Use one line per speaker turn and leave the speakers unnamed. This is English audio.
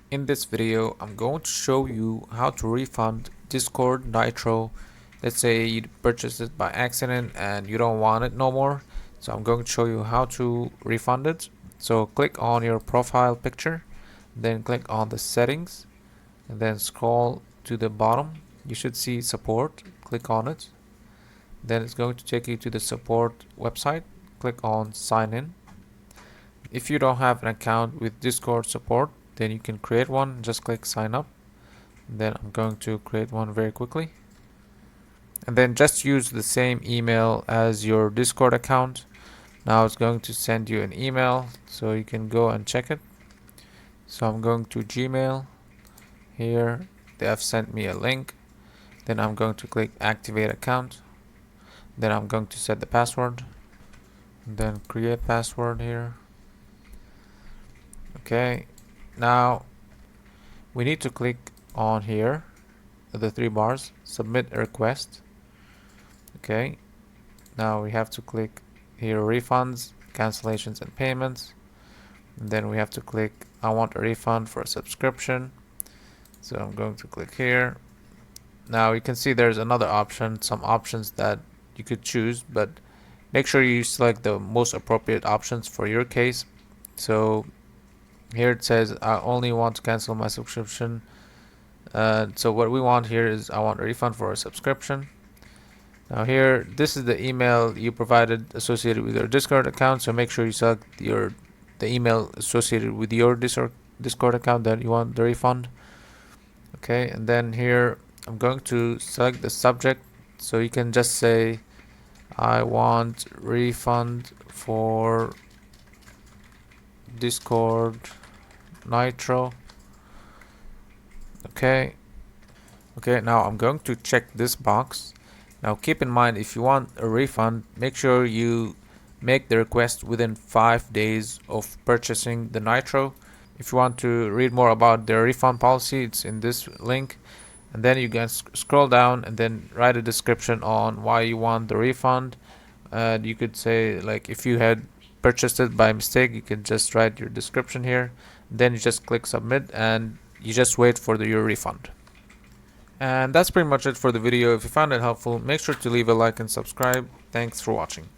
In this video, I'm going to show you how to refund Discord Nitro. Let's say you purchased it by accident and you don't want it no more. So I'm going to show you how to refund it. So click on your profile picture, then click on the settings, and then scroll to the bottom. You should see support. Click on it. Then it's going to take you to the support website. Click on sign in. If you don't have an account with Discord support, then you can create one. Just click sign up. Then I'm going to create one very quickly. And then just use the same email as your Discord account. Now it's going to send you an email so you can go and check it. So I'm going to Gmail. Here they have sent me a link. Then I'm going to click activate account. Then I'm going to set the password. Then create password here. Okay, now we need to click on here the three bars, submit a request. Okay, now we have to click here refunds, cancellations and payments, and then we have to click I want a refund for a subscription. So I'm going to click here. Now you can see there's another option, some options that you could choose, but make sure you select the most appropriate options for your case. So here it says I only want to cancel my subscription. So what we want here is I want a refund for a subscription. Now here, this is the email you provided associated with your Discord account. So make sure you select the email associated with your Discord account that you want the refund. Okay, and then here I'm going to select the subject. So you can just say I want refund for Discord Nitro. Okay, now I'm going to check this box. Now keep in mind, if you want a refund, make sure you make the request within 5 days of purchasing the Nitro. If you want to read more about their refund policy, it's in this link. And then you can scroll down and then write a description on why you want the refund. You could say, like, if you had purchased it by mistake, you can just write your description here. Then you just click submit and you just wait for your refund. And that's pretty much it for the video. If you found it helpful, make sure to leave a like and subscribe. Thanks for watching.